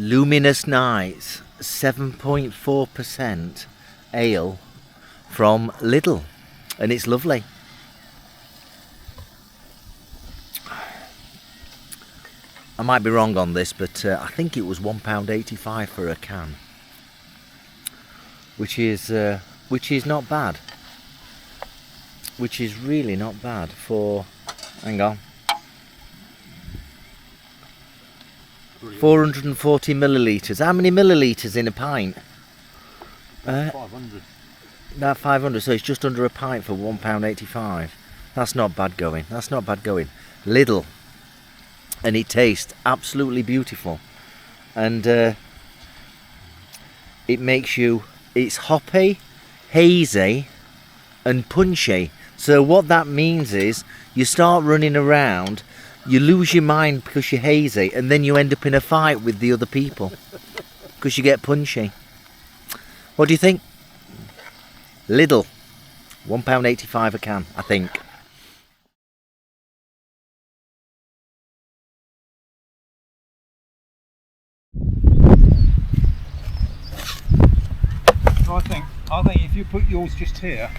Luminous Nights 7.4% ale from Lidl, and it's lovely. I might be wrong on this, but I think it was £1.85 for a can, which is not bad. Which is really not bad for, hang on, 440 millilitres. How many millilitres in a pint? 500. About 500, so it's just under a pint for £1.85. That's not bad going. That's not bad going. Lidl. And it tastes absolutely beautiful. And it makes you, it's hoppy, hazy and punchy. So what that means is you start running around, you lose your mind because you're hazy, and then you end up in a fight with the other people because you get punchy. What do you think? Lidl, £1.85 a can, I think. So I think if you put yours just here,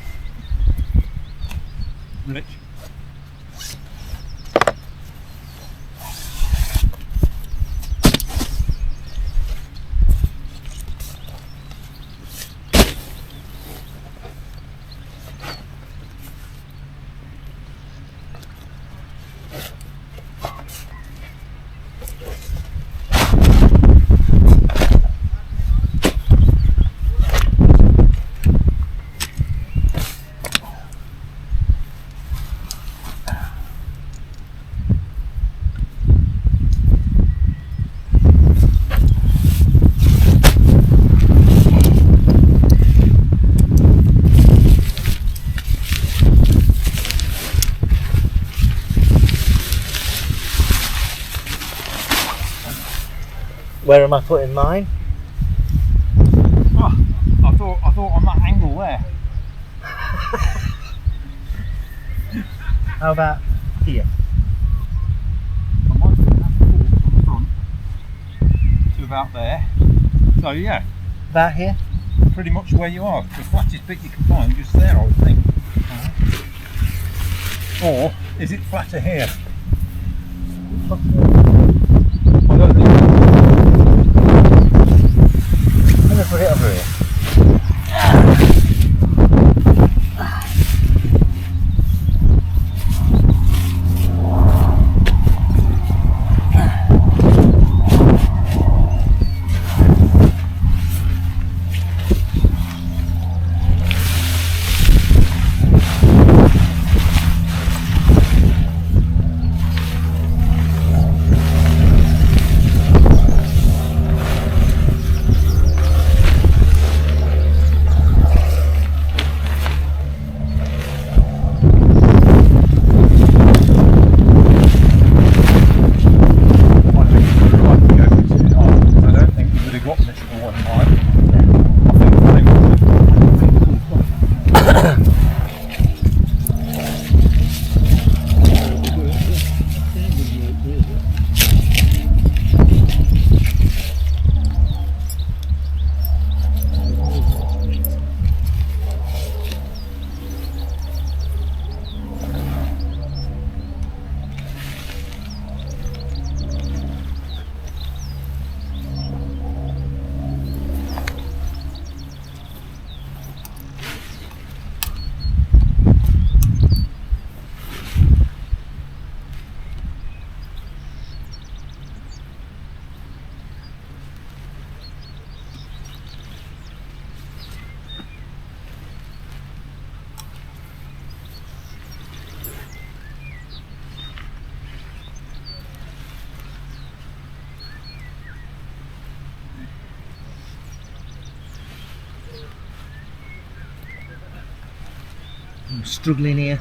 Rich. Where am I putting mine? Oh, I thought on that angle there. How about here? I might put that fork on the front to about there. So yeah, About here? pretty much where you are. The flattest bit you can find just there, I would think. Or is it flatter here? I don't think. I'm going to put it over here. I'm struggling here.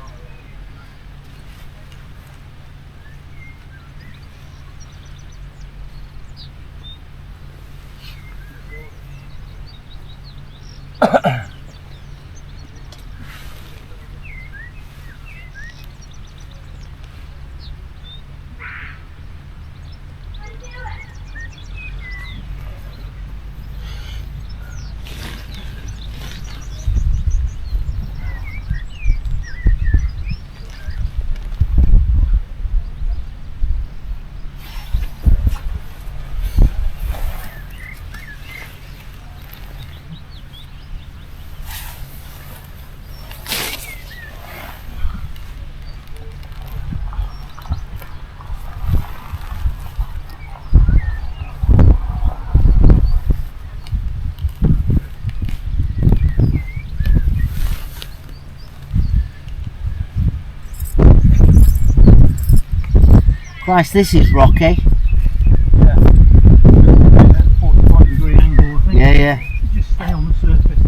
Christ, this is rocky. Yeah. That 45-degree angle, I think. Yeah, yeah. Just stay on the surface.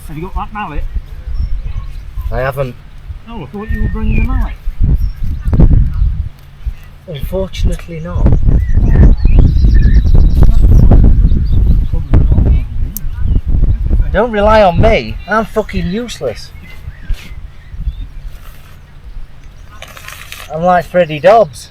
Have you got that mallet? I haven't. Oh, I thought you were bringing the mallet. Unfortunately not. Don't rely on me. I'm fucking useless. I'm like Freddie Dobbs.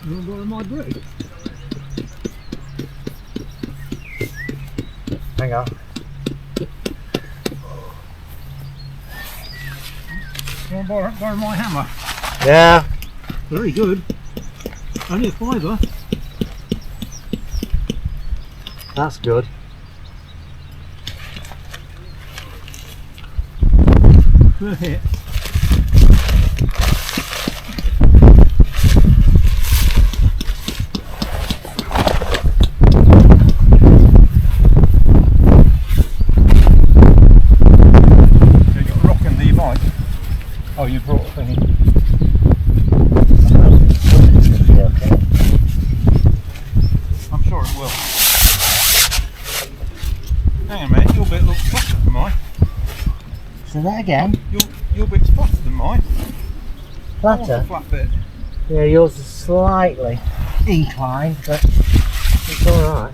You want to borrow my brake? Hang on. You want to borrow my hammer? Yeah. Very good. Only a £5. That's good. Per hit. Oh, you brought a thingy. I'm sure it will. Hang on a minute, your bit looks flatter than mine. Say that again. Your bit's flatter than mine. I want Flatter? the flat bit. Yeah, yours is slightly inclined, but it's alright.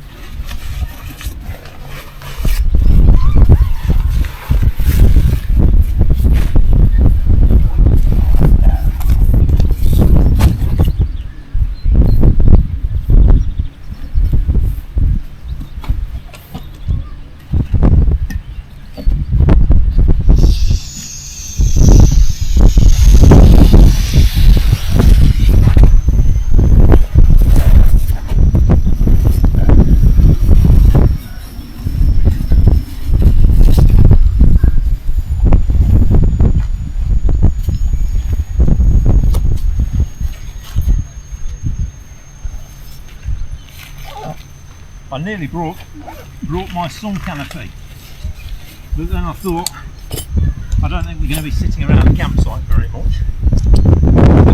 I nearly brought my sun canopy, but then I thought I don't think we're going to be sitting around the campsite very much.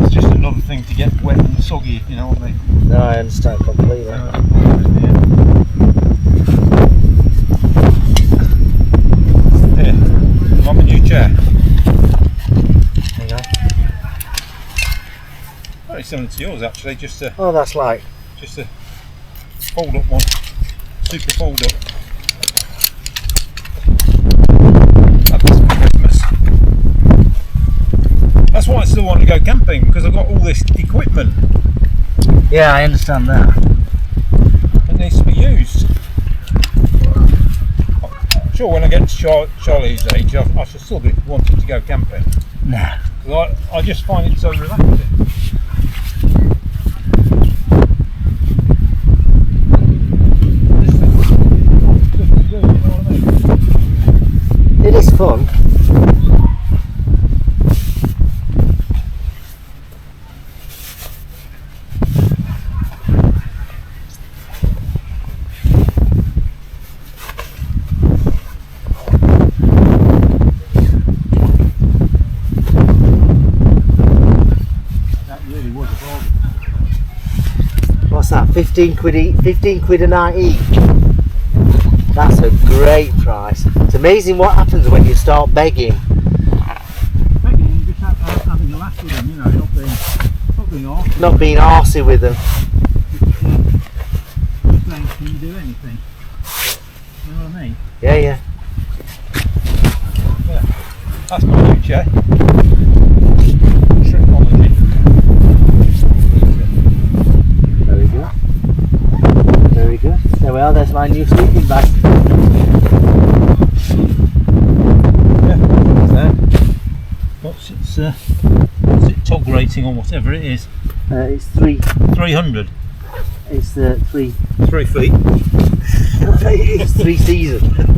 It's just another thing to get wet and soggy, if you know what I mean. No, I understand completely. Here, I'm a new chair. Hang on. Very similar to yours actually, just a Oh, that's like. fold up one, super fold up. That's for Christmas. That's why I still want to go camping, because I've got all this equipment. Yeah, I understand that. It needs to be used. I'm sure when I get to Charlie's age, I shall still be wanting to go camping. Nah. Because I just find it so relaxing. It is fun. That really was a bargain. What's that? 15 quid a night each. That's a great price. It's amazing what happens when you start begging. Begging, you just having a laugh with them, you know, not being arsy. Not being arsey with them. Just saying, can you do anything? You know what I mean? Yeah, yeah. Yeah. That's my new chair. Trickology. Very good. Very good. There we are, there's my new sleeping bag. Yeah, that's there. What's it tog rating or whatever it is? It's 300. It's 3 3 feet. it's 3 seasons.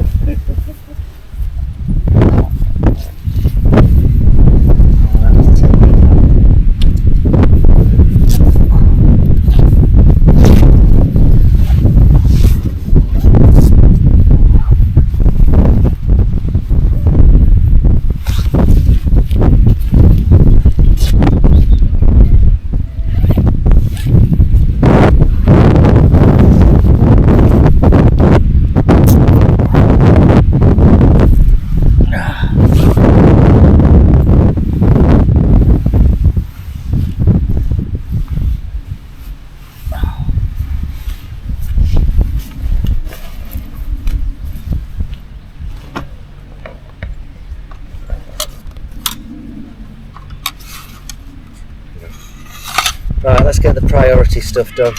Right, let's get the priority stuff done.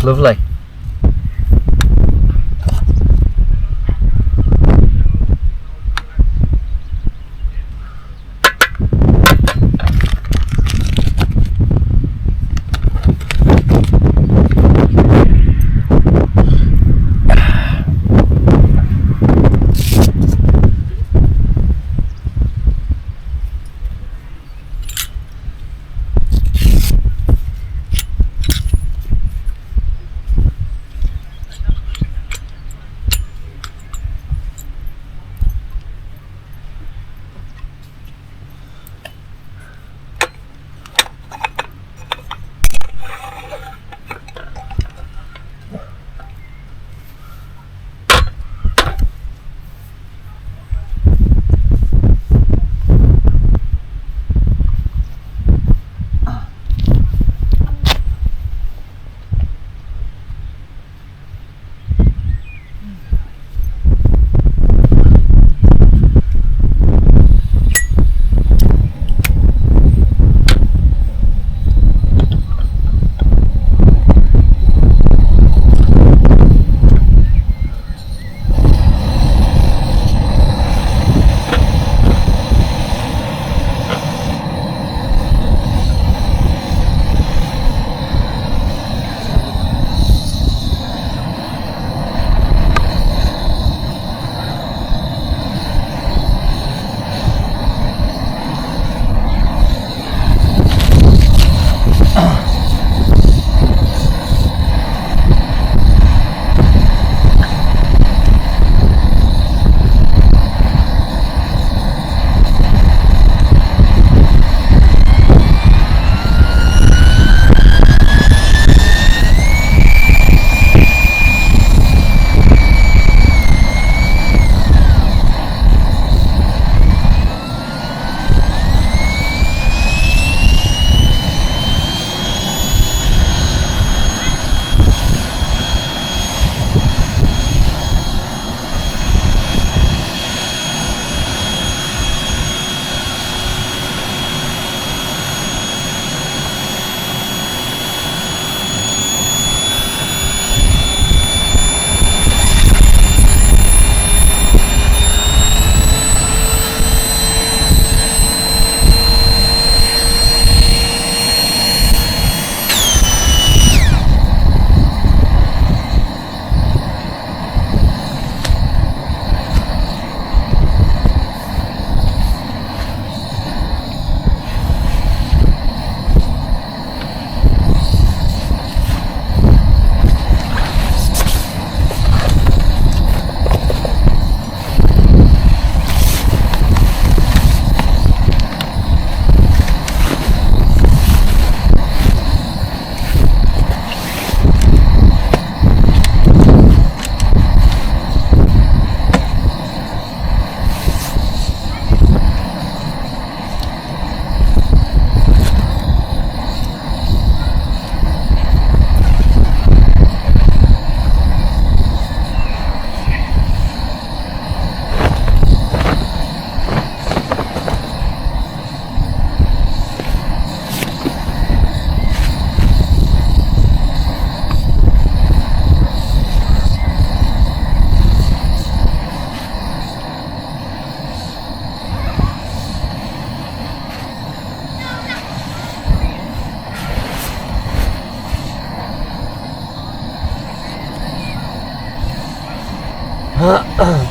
Lovely.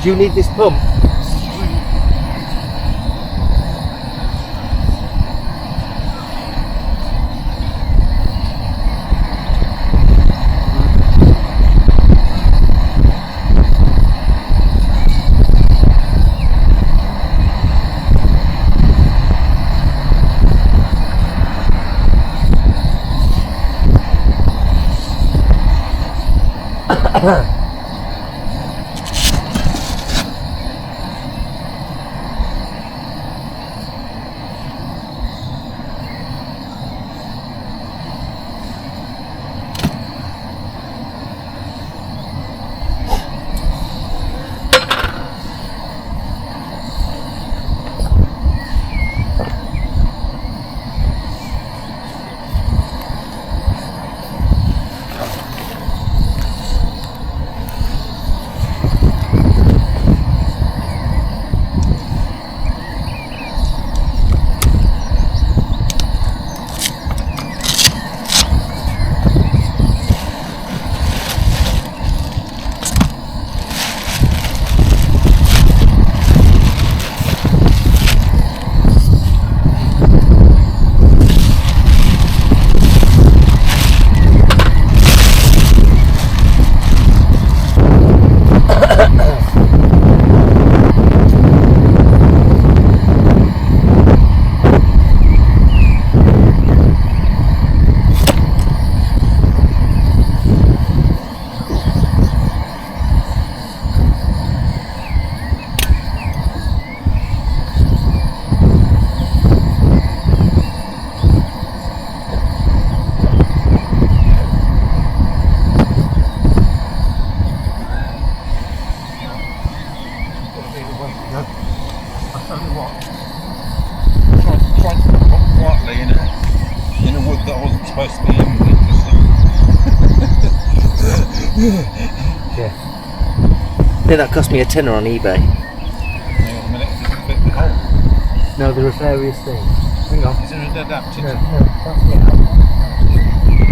Do you need this pump? wasn't supposed to be anything interesting. Yeah. I think that cost me a tenner on eBay. Hang on a minute, it doesn't fit the hole. No, there are various things. Hang on. Is there an adapter? No, that's the out.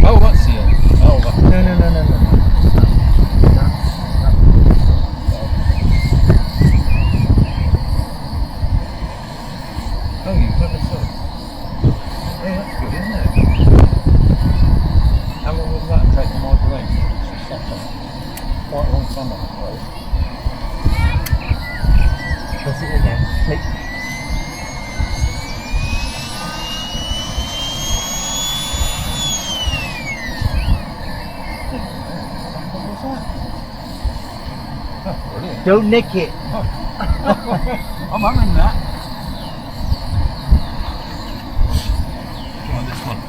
Oh, that's the end. Oh, that's No. Oh, you've got this one. Yeah, that's good, isn't it? How long will that take in moderation? Quite a long time, I suppose. Press it again. Click. What was that? Oh, brilliant. Don't nick it. I'm having that. Try this one.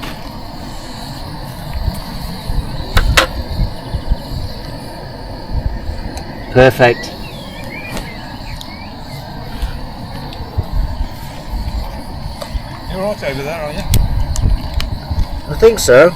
Perfect. You're right over there, are you? I think so.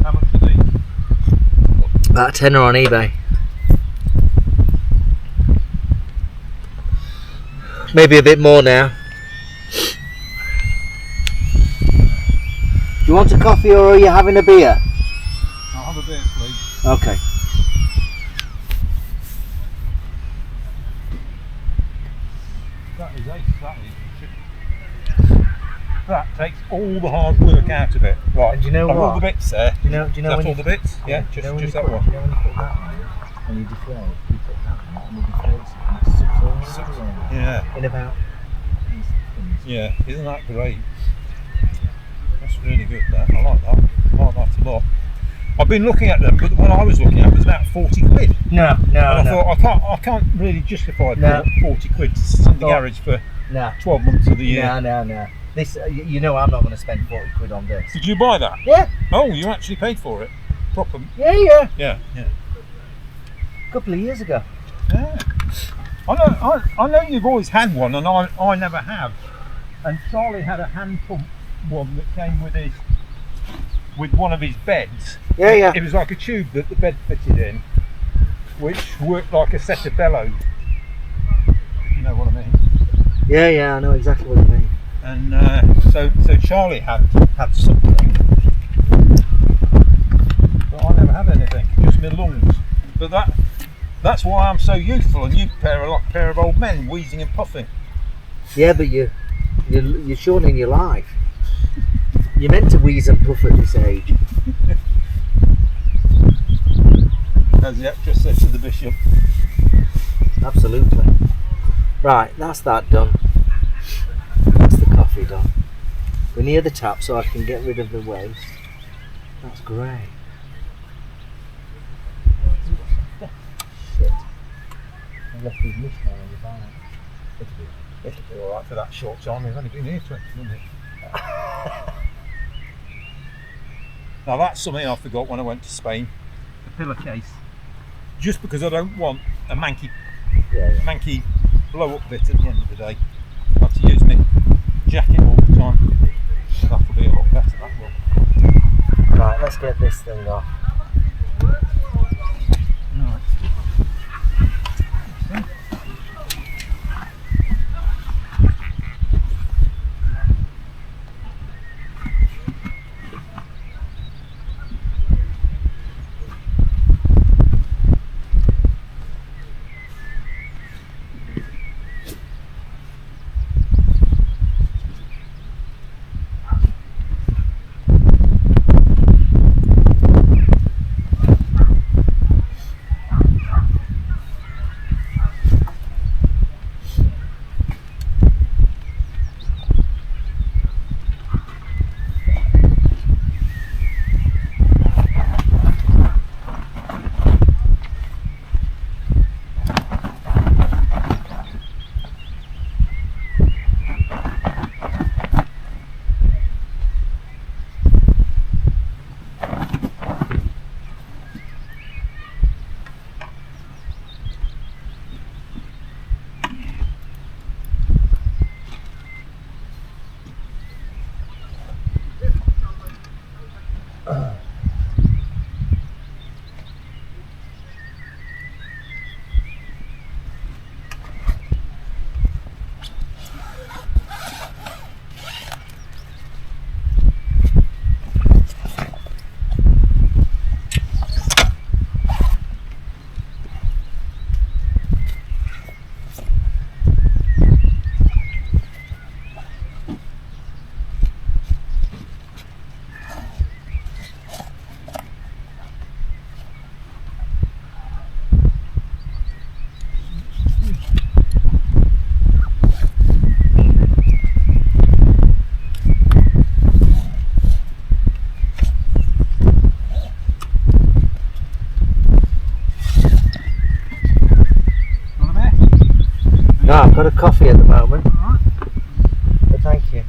How much are these? About a tenner on eBay. Maybe a bit more now. Do you want a coffee or are you having a beer? I'll have a beer, please. Okay. That is ace, that is. That takes all the hard work out of it. Right, And do you know I've all what? the bits there. Do you know Is when that you all the bits? Yeah, Do you know when just you that put, one. Do you know when you put that on and you deflate, you put that on and you deflate it and it sucks all around Yeah, in about 10 seconds. yeah, isn't that great? That's really good, that. I like that. I like that a lot. I've been looking at them, but the one I was looking at was about 40 quid. No, And I thought, I can't really justify No. 40 quid to sit in the thought- garage for No. 12 months of the year. No. This, you know, I'm not going to spend 40 quid on this. Did you buy that? Yeah. Oh, you actually paid for it? Proper? Yeah. Yeah. A couple of years ago. Yeah. I know you've always had one, and I never have. And Charlie had a hand pump one that came with one of his beds. Yeah. It was like a tube that the bed fitted in, which worked like a set of bellows. If you know what I mean. Yeah, I know exactly what you mean. And so Charlie had something, but I never had anything. Just my lungs. But that's why I'm so youthful, and you pair like a pair of old men wheezing and puffing. Yeah, but you're shortening your life. You're meant to wheeze and puff at this age. As the actress said to the bishop. Absolutely. Right, that's that done. That's the coffee done. We're near the tap so I can get rid of the waste. That's great. Shit. I left these mishmash on the bike. It'll be alright for that short time. We've only been here 20 minutes. Now that's something I forgot when I went to Spain. The pillowcase. Just because I don't want a manky blow up bit at the end of the day. I have to use my jacket all the time. That'll be a lot better, that will. Right, let's get this thing off. No, I've got a coffee at the moment. Alright. But thank you.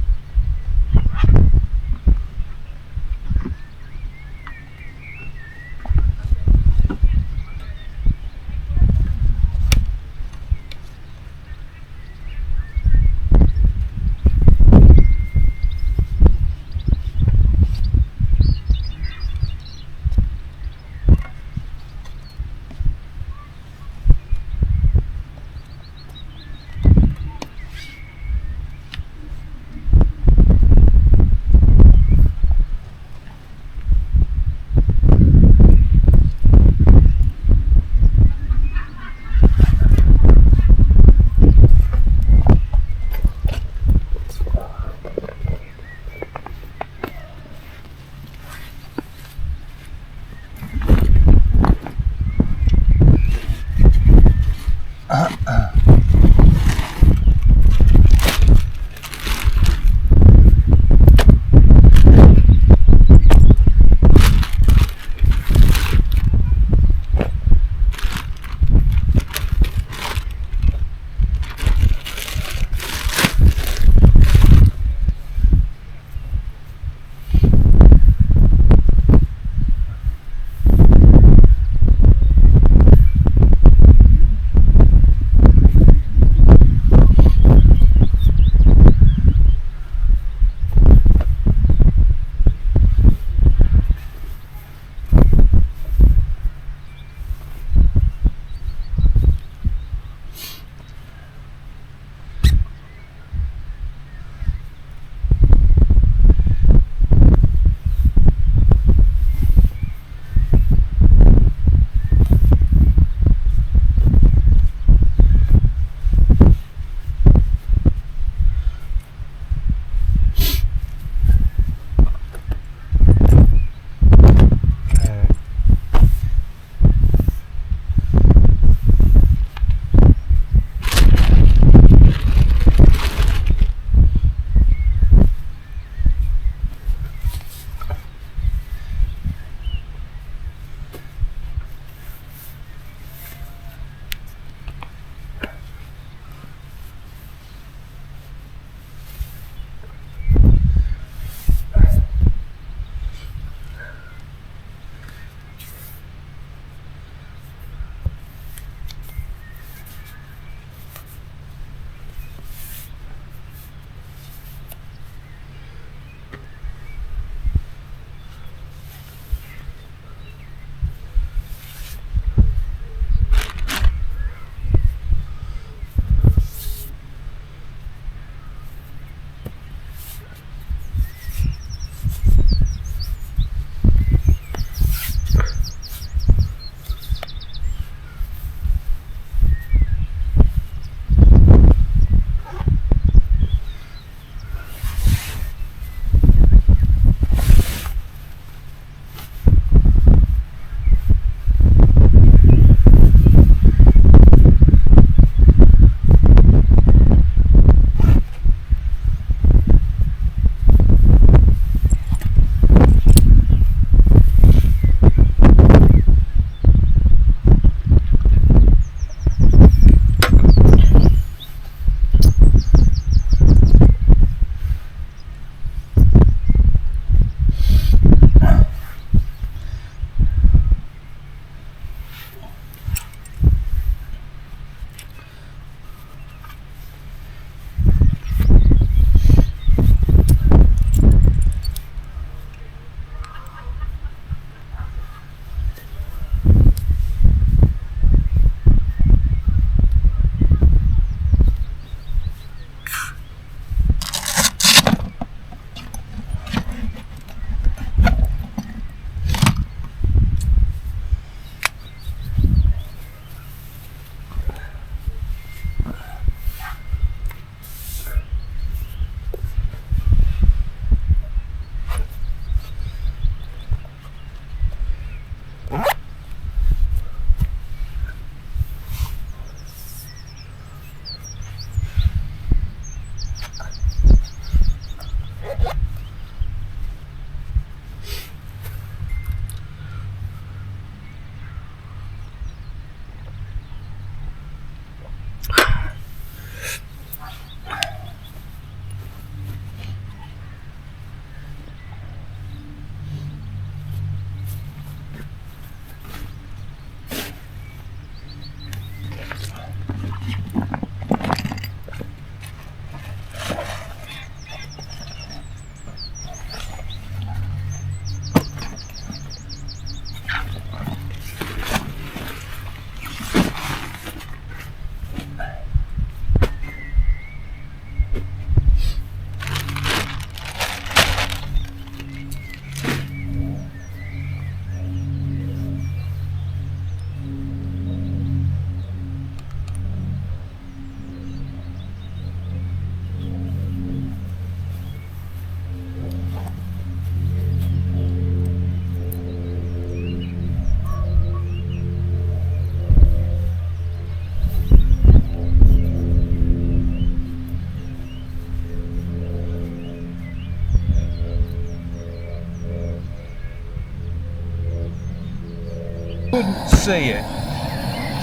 Couldn't see it.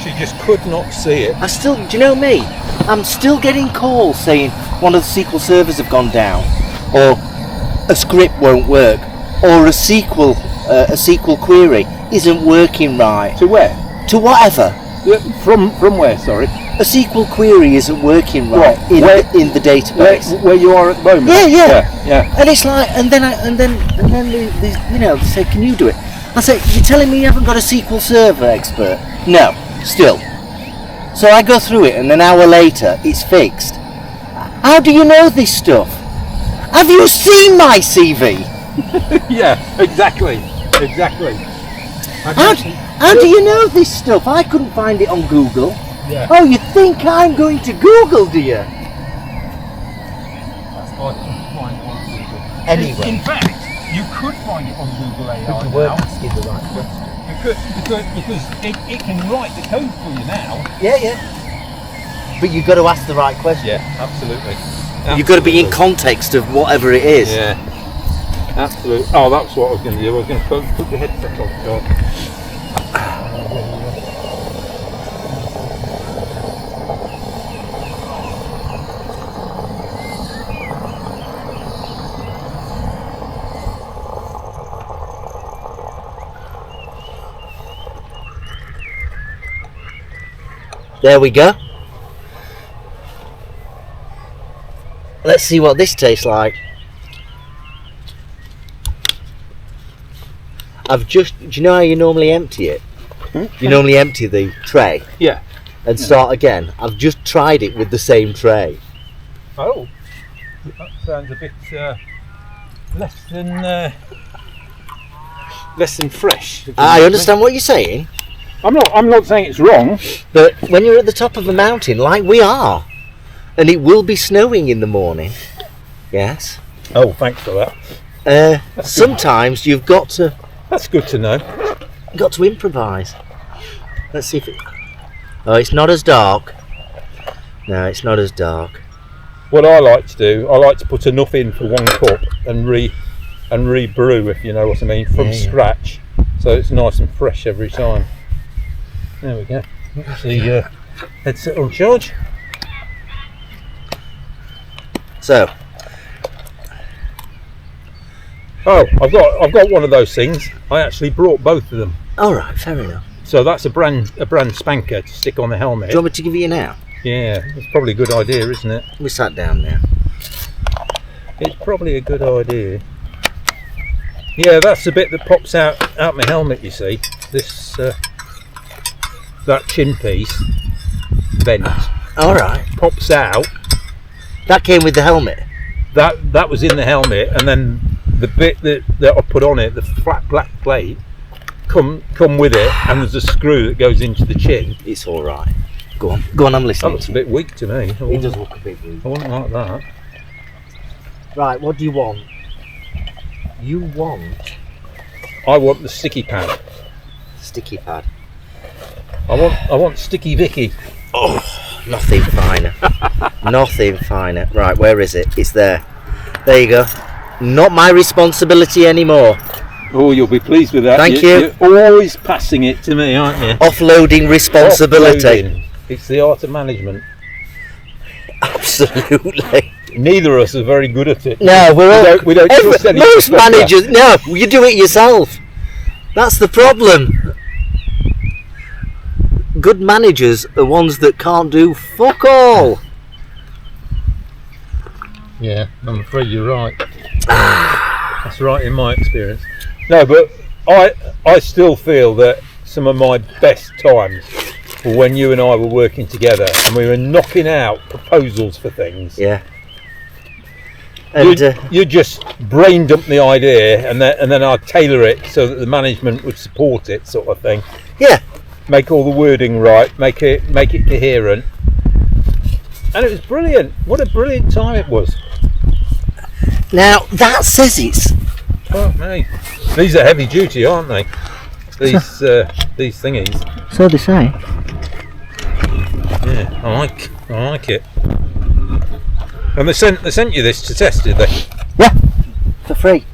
She just could not see it. I still, do you know me? I'm still getting calls saying one of the SQL servers have gone down, or a script won't work, or a SQL query isn't working right. To where? To whatever. From where? Sorry. A SQL query isn't working right in the database. Where you are at the moment? Yeah. And it's like, and then they, you know, they say, can you do it? I say, you're telling me you haven't got a SQL Server expert? No, still. So I go through it, and an hour later, it's fixed. How do you know this stuff? Have you seen my CV? Yeah, exactly. How do you know this stuff? I couldn't find it on Google. Yeah. Oh, you think I'm going to Google, do you? That's why I couldn't find it on Google. Anyway. In fact, you could find it on Google AI But you now. weren't asking the right question. Because it can write the code for you now. Yeah. But you've got to ask the right question. Yeah, absolutely. You've got to be in context of whatever it is. Yeah, absolutely. Oh, that's what I was going to do. I was going to put the headset on. There we go. Let's see what this tastes like. Do you know how you normally empty it? You normally empty the tray Yeah. and start again. I've just tried it with the same tray. Oh, that sounds a bit less than fresh. I understand what you're saying, I'm not saying it's wrong. but when you're at the top of a mountain like we are, and it will be snowing in the morning, yes, Oh, thanks for that. sometimes you've got to That's good to know. improvise. Let's see if it... Oh, it's not as dark. No, it's not as dark. What I like to do, I like to put enough in for one cup and re-brew, if you know what I mean, from scratch, so it's nice and fresh every time. There we go. That's the headset on charge. So, Oh, I've got one of those things. I actually brought both of them, all right, fair enough. so that's a brand spanker to stick on the helmet. Do you want me to give you now? Yeah, it's probably a good idea, isn't it? We sat down there. It's probably a good idea. Yeah, that's the bit that pops out my helmet. You see, this that chin piece vent All right. pops out. That came with the helmet. That was in the helmet, and then the bit that I put on it, the flat black plate, come with it, and there's a screw that goes into the chin. It's all right. Go on, I'm That listening. looks a bit weak to me. It does look a bit weak. I wouldn't like that. Right, what do you want? You want I want the sticky pad. sticky pad. I want Sticky Vicky. Oh, nothing finer. Nothing finer. Right, where is it? It's there. There you go. Not my responsibility anymore. Oh, you'll be pleased with that. Thank you. You're always passing it to me, aren't you? Offloading responsibility. Offloading. It's the art of management. Absolutely. Neither of us are very good at it. No, We don't trust anyone. most managers. No, you do it yourself. That's the problem. good managers are ones that can't do fuck all. Yeah, I'm afraid you're right. That's right in my experience. No, but I still feel that some of my best times were when you and I were working together and we were knocking out proposals for things. Yeah. And You just brain dump the idea and then I'd tailor it so that the management would support it, sort of thing. yeah, Make all the wording right, make it coherent. And it was brilliant. What a brilliant time it was. now that says it's Fuck me. These are heavy duty, aren't they? These thingies. so they say. Yeah, I like it. And they sent you this to test, did they? Yeah, for free.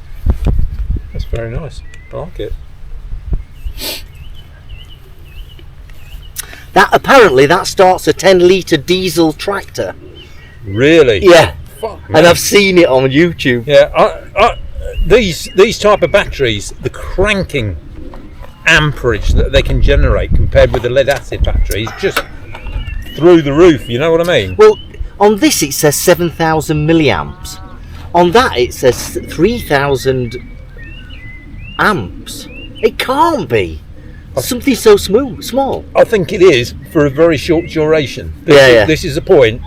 That's very nice. I like it. That apparently that starts a 10-litre diesel tractor. Really? Yeah, Fuck me. and I've seen it on YouTube. Yeah. These type of batteries, the cranking amperage that they can generate compared with the lead acid batteries, just through the roof. You know what I mean? Well, on this it says 7,000 milliamps. On that it says 3,000 amps. It can't be. Something so small. I think it is for a very short duration. Yeah. This is the point.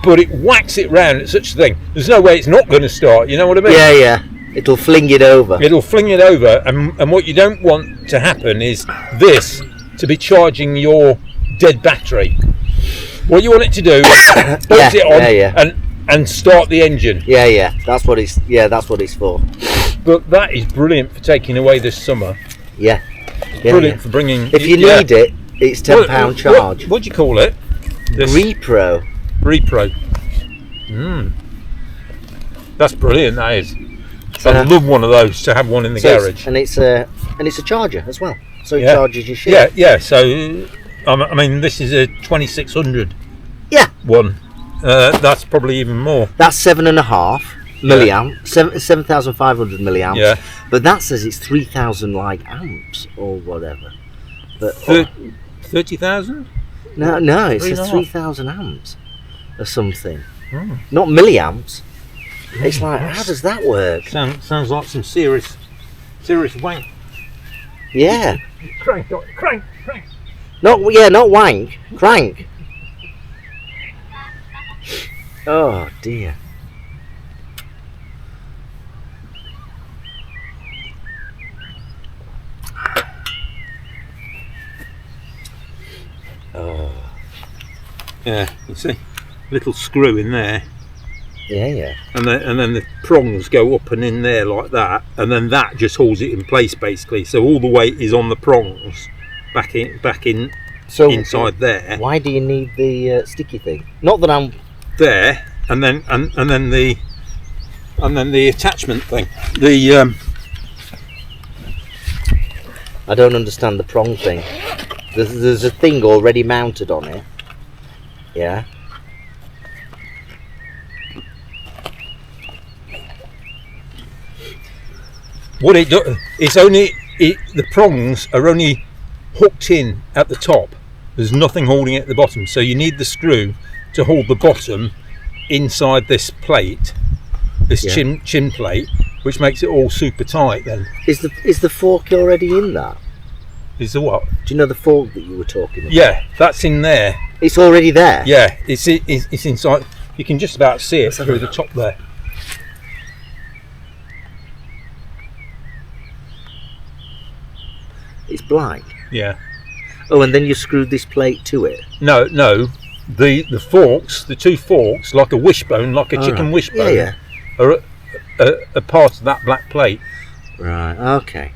But it whacks it round at such a thing. There's no way it's not going to start. You know what I mean? Yeah. It'll fling it over. It'll fling it over, and what you don't want to happen is this to be charging your dead battery. What you want it to do is bolt it on and start the engine. Yeah. That's what it's for. But that is brilliant for taking away this summer. Yeah. Brilliant for bringing. If you need it, it's £10 charge. What do you call it? This Repro. That's brilliant. That is. So, I'd love one of those to have one in the garage. And it's a charger as well. So it charges your shit. Yeah. So I mean, this is a 2600. Yeah. One. That's probably even more. That's 7.5 milliamp, 7,500 milliamps. Yeah. But that says it's 3,000 like amps or whatever. But 30,000? no, it says 3,000 amps or something. Not milliamps. It's like, how does that work? Sounds like some serious wank. Yeah. Crank. Not wank. Crank. Oh dear. Oh. Yeah, you see, little screw in there. Yeah. And then the prongs go up and in there like that, and then that just holds it in place basically. So all the weight is on the prongs, back in. So inside there. Why do you need the sticky thing? Not that I'm there, and then the attachment thing. I don't understand the prong thing. There's a thing already mounted on it. Yeah. What it does, the prongs are only hooked in at the top. There's nothing holding it at the bottom, so you need the screw to hold the bottom inside this plate, this chin plate, which makes it all super tight. Then is the fork already in that? Is the what? Do you know the fork that you were talking about? Yeah, that's in there. It's already there. Yeah, it's inside. You can just about see it through the top there. It's black. Yeah. Oh, and then you screwed this plate to it. No. The forks, the two forks, like a wishbone, like a chicken wishbone, are a part of that black plate. Right. Okay.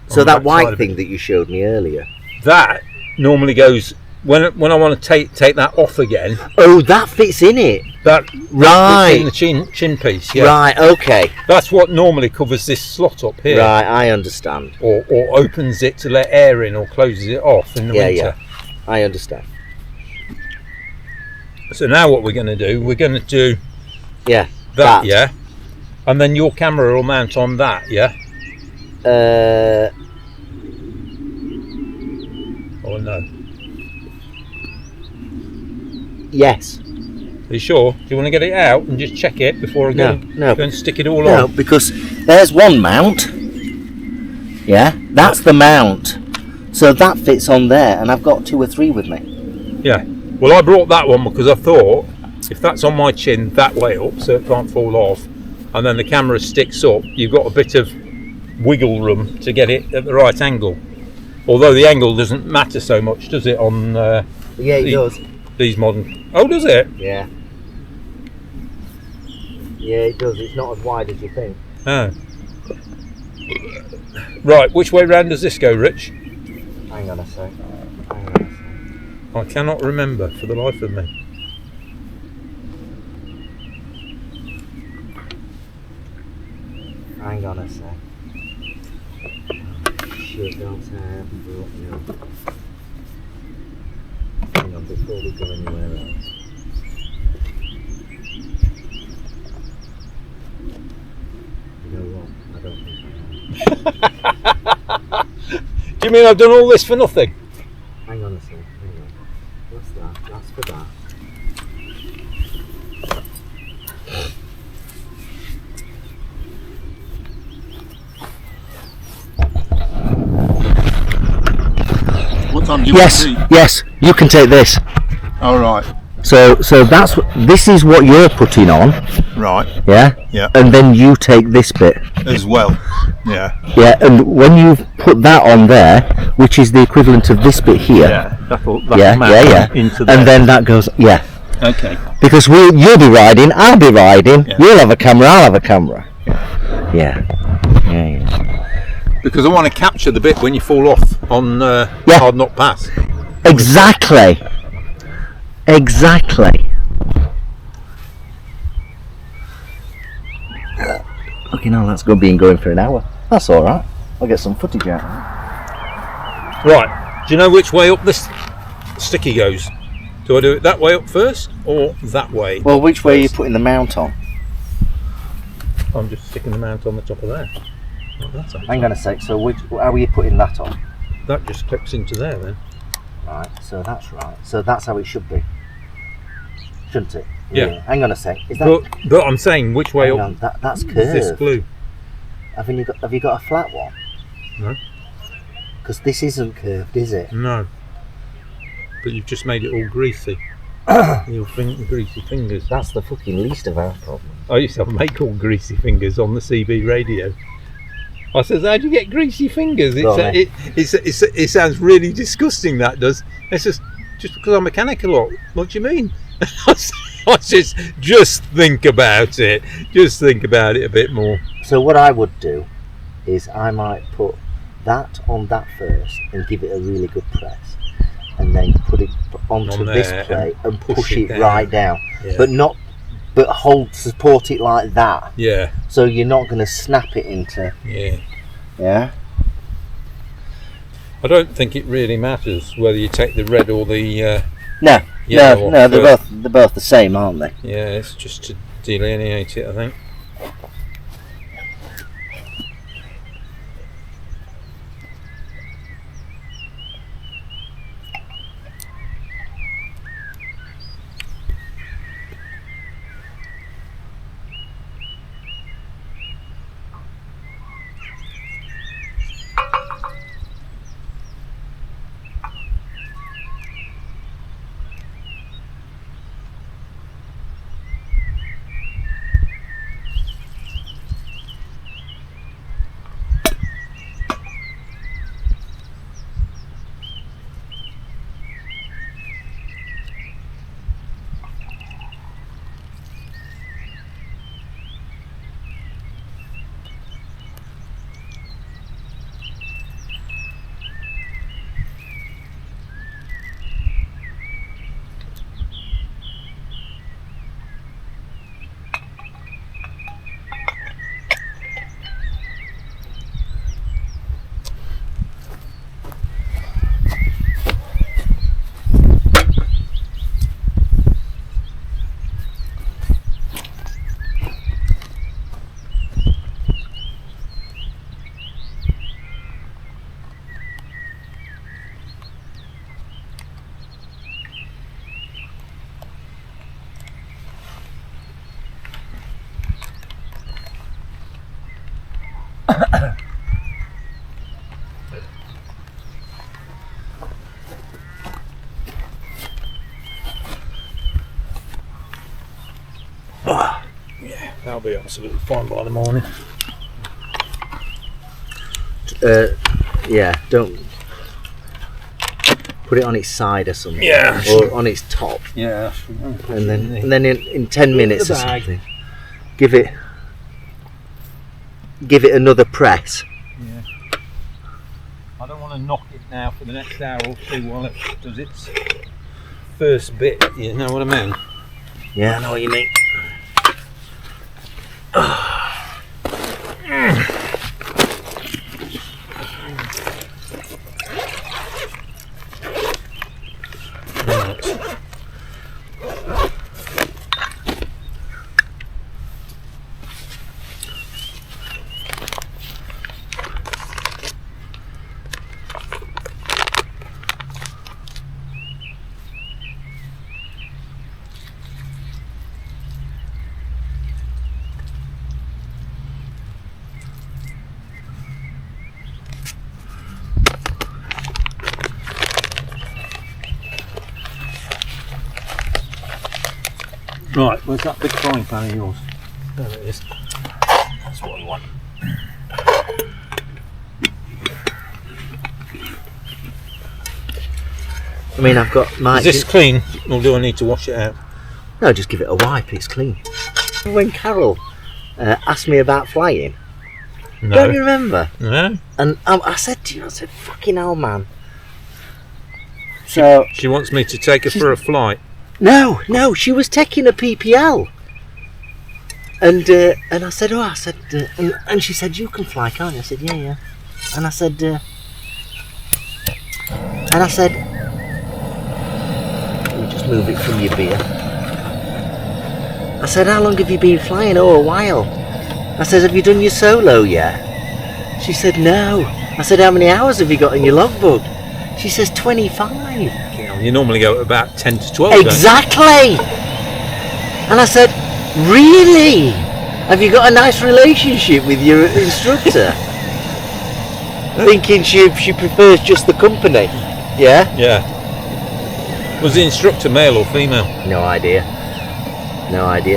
So that white thing that you showed me earlier. That normally goes when I want to take that off again. Oh, that fits in it. That right fits in the chin piece. Yeah. Right. Okay. That's what normally covers this slot up here. Right. I understand. Or opens it to let air in, or closes it off in the winter. Yeah. I understand. So now what we're going to do? We're going to do. Yeah. That. Yeah. And then your camera will mount on that. Yeah. Oh no. Yes. Are you sure? Do you want to get it out and just check it before I go and stick it all No, on? because there's one mount. Yeah, that's the mount. So that fits on there, and I've got 2 or 3 with me. Yeah. Well, I brought that one because I thought if that's on my chin that way up, so it can't fall off, and then the camera sticks up, you've got a bit of wiggle room to get it at the right angle. Although the angle doesn't matter so much, does it? On Yeah, it does. These modern. Oh, does it? Yeah. Yeah, it does. It's not as wide as you think. Oh. Right, which way round does this go, Rich? Hang on a sec. I cannot remember for the life of me. Hang on a sec. Shit, don't say I haven't brought you up. Hang on, before we go anywhere else. You know what? I don't think I have. Do you mean I've done all this for nothing? Hang on a sec. Hang on. What's that? That's for that. What time do you want to eat? Yes, you can take this. All right. So that's this is what you're putting on, Right. yeah? Yeah. And then you take this bit. As well. Yeah. Yeah, and when you've put that on there, which is the equivalent of this bit here. That'll Yeah. into there. And then that goes, yeah. Okay. Because you'll be riding, I'll be riding, Yeah. you'll have a camera, I'll have a camera. Yeah. Yeah. Because I want to capture the bit when you fall off on Hard Knock Pass. Exactly. Okay, now that's been going for an hour. That's all right. I'll get some footage out. Right. Do you know which way up this sticky goes? Do I do it that way up first or that way? Well, which way are you putting the mount on? I'm just sticking the mount on the top of there. Like that, Hang on a sec. So how are you putting that on? that just clips into there then. Right. So that's right. So that's how it should be, shouldn't it? Yeah. Hang on a sec. Is that? But I'm saying which way Hang up on. That's is this curved. glue? Have you got a flat one? No. Because this isn't curved, is it? No. But you've just made it all greasy. Your greasy fingers. That's the fucking least of our problem. I used to make all greasy fingers on the CB radio. I says, how do you get greasy fingers? It sounds really disgusting, that does. It's just because I'm mechanical. What do you mean? I says, just think about it. Just think about it a bit more. So what I would do is I might put that on that first and give it a really good press, and then put it onto On this there plate and push it down. right down. Yeah. But support it like that. Yeah. So you're not going to snap it into. Yeah. I don't think it really matters whether you take the red or the No, yellow no, off they're both the same, aren't they? yeah, it's just to delineate it, I think. That'll be absolutely fine by the morning. Yeah, don't put it on its side or something. Yeah. Or on its top. Yeah. And then in 10 minutes or something, give it another press. Yeah. I don't want to knock it now for the next hour or two while it does its first bit. You know what I mean? Yeah, I know what you mean. Right, where's that big frying pan of yours? There it is. That's what we want. I mean, I've got my... Is this clean, or do I need to wash it out? No, just give it a wipe, it's clean. When Carol asked me about flying, No. don't you remember? No. And I said to you, I said, fucking hell, man. So... She wants me to take her for a flight. No, she was taking a PPL. And I said, and she said, you can fly, can't you? I said, yeah. And I said, let me just move it from your beer. I said, how long have you been flying? Oh, a while. I said, have you done your solo yet? She said, no. I said, how many hours have you got in your logbook? She says, 25. You normally go at about 10 to 12. Exactly. And I said, really? Have you got a nice relationship with your instructor? Thinking she prefers just the company. Yeah? Yeah. Was the instructor male or female? No idea.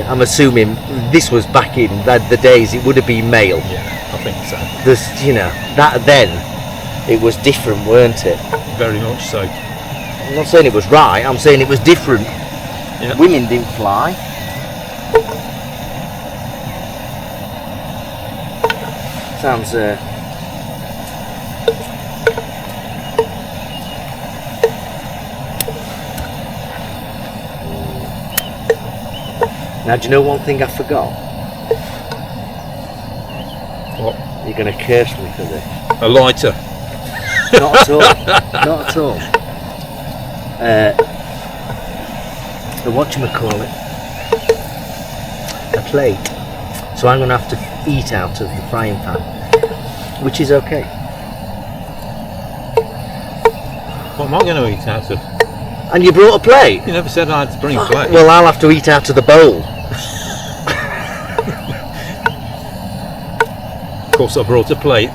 I'm assuming this was back in the days it would have been male. Yeah, I think so. There's, that then, it was different, weren't it? Very much so. I'm not saying it was right, I'm saying it was different. Yeah. Women didn't fly. Sounds Now, do you know one thing I forgot? What? You're going to curse me for this. A lighter. Not at all. Not at all. The whatchamacallit, a plate. So I'm going to have to eat out of the frying pan, which is okay. What am I going to eat out of? And you brought a plate? You never said I had to bring a plate. Well, I'll have to eat out of the bowl. Of course I brought a plate.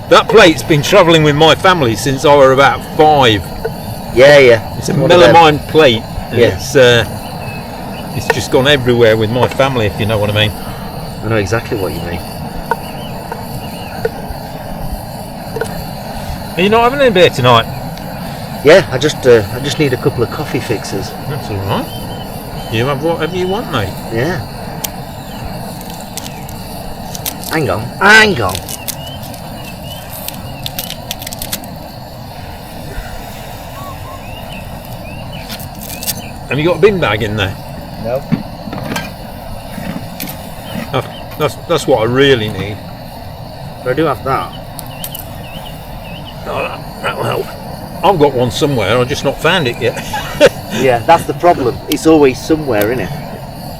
That plate's been travelling with my family since I were about 5. Yeah. It's a melamine plate. And Yeah. It's just gone everywhere with my family, if you know what I mean. I know exactly what you mean. Are you not having any beer tonight? Yeah, I just need a couple of coffee fixers. That's alright. You have whatever you want, mate. Yeah. Hang on. Have you got a bin bag in there? No. That's what I really need. But I do have that. Oh, that'll help. I've got one somewhere, I've just not found it yet. Yeah, that's the problem. It's always somewhere, isn't it?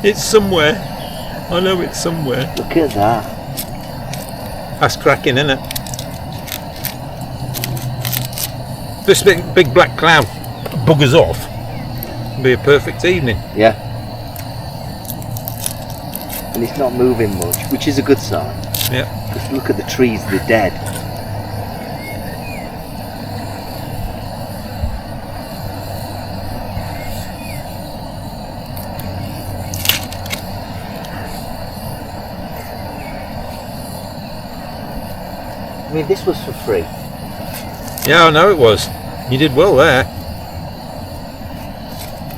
It's somewhere. I know it's somewhere. Look at that. That's cracking, isn't it? This big black cloud buggers off. It'll be a perfect evening. Yeah. And it's not moving much, which is a good sign. Yeah. Just look at the trees, they're dead. I mean, this was for free. Yeah, I know it was. You did well there.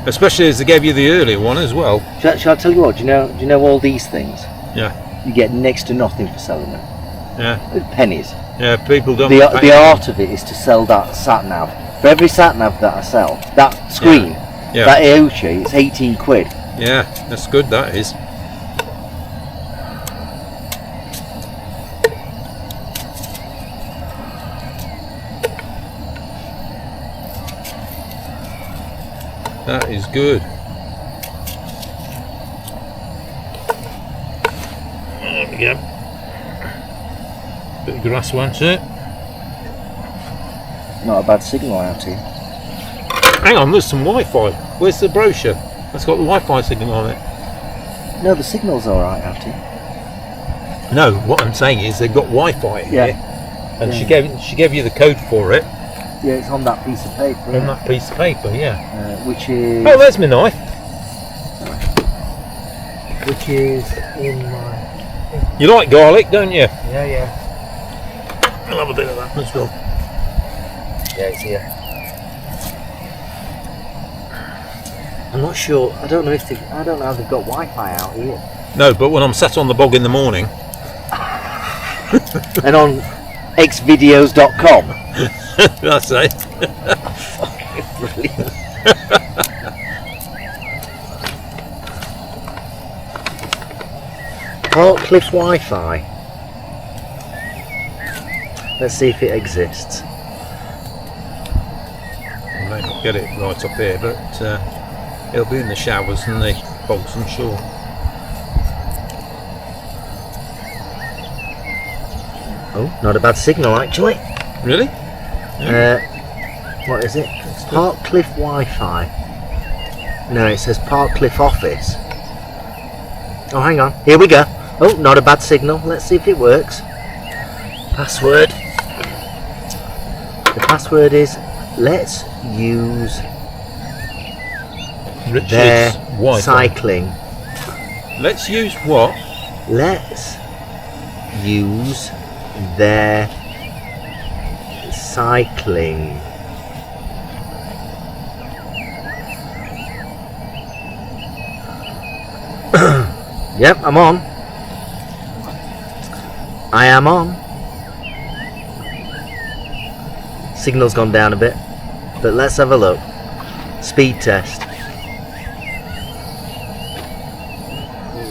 Especially as they gave you the earlier one as well. Shall I tell you what? Do you know all these things? Yeah. You get next to nothing for selling them. Yeah. With pennies. Yeah, people don't. The art of it is to sell that sat nav. For every sat nav that I sell, that screen, Yeah. that Aochi, it's 18 quid. Yeah, that's good. That is. That is good. There we go. Bit of grass, won't it? Not a bad signal out here. Hang on, there's some Wi-Fi. Where's the brochure? That's got the Wi-Fi signal on it. No, the signal's alright out here. No, what I'm saying is they've got Wi-Fi here, and Yeah. she gave you the code for it Yeah, it's on that piece of paper. on that piece of paper. Yeah. Which is... Oh, there's my knife. Which is in my... You like garlic, don't you? Yeah, yeah. I'll have a bit of that as well. Yeah, it's here. I'm not sure. I don't know how they've got Wi-Fi out here. No, but when I'm sat on the bog in the morning, And on xvideos.com. that's it. Brilliant. Cliff Wi-Fi. Let's see if it exists. I may not get it right up here, but it'll be in the showers and the bogs, I'm sure. Oh, not a bad signal actually. Really? What is it? Park Cliff Wi-Fi. No, it says Park Cliff Office. Oh, hang on. Here we go. Oh, not a bad signal. Let's see if it works. Password. The password is let's use their Richard's Wi-Fi. cycling. Let's use what? Let's use their cycling. Yep, I'm on. I am on. Signal's gone down a bit, but let's have a look. Speed test. There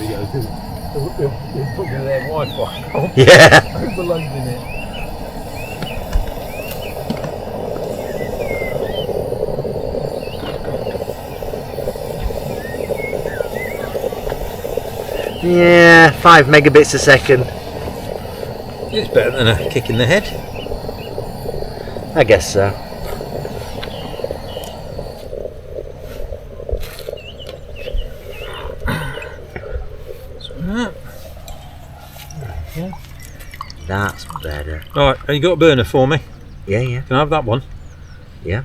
we go. They're putting their Wi-Fi. Yeah. Overloading it. Yeah, 5 megabits a second. It's better than a kick in the head. I guess so. That's better. Alright, have you got a burner for me? Yeah, yeah, Can I have that one? yeah.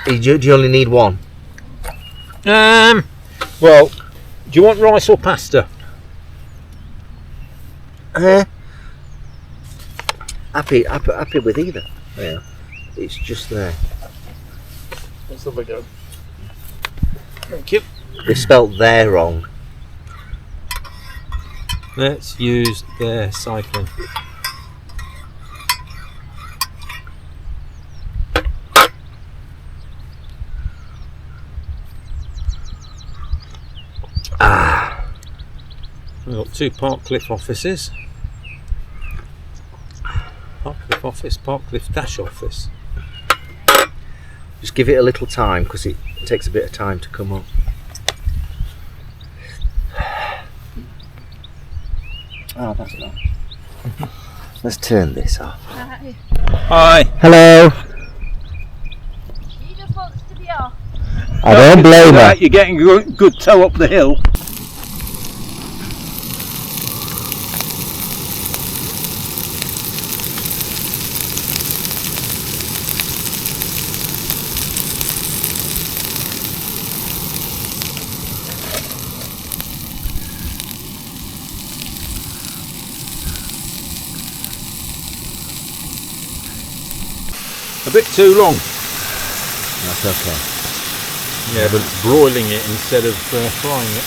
Do you only need one? Well, do you want rice or pasta? Happy with either. Yeah, it's just there. Let's have a go. Thank you. They spelt there wrong. Let's use their cycling. We've got 2 Park Cliff offices. Park Cliff office, Park Cliff dash office. Just give it a little time because it takes a bit of time to come up. Oh, that's nice. Let's turn this off. Hi. Hi. Hello. She just wants to be off. I don't blame her. You're getting a good tow up the hill. bit too long. That's okay. Yeah, but it's broiling it instead of frying it.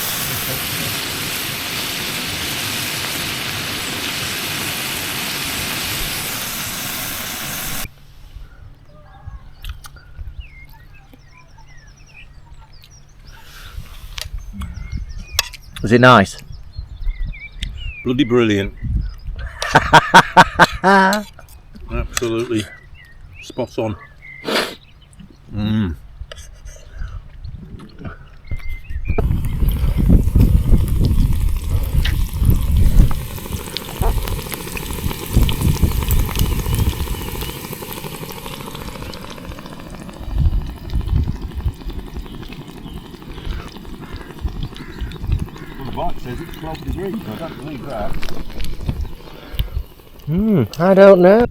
Was it nice? Bloody brilliant. Absolutely spot on. Well, the bike says it's 12 degrees, I don't believe that. I don't know.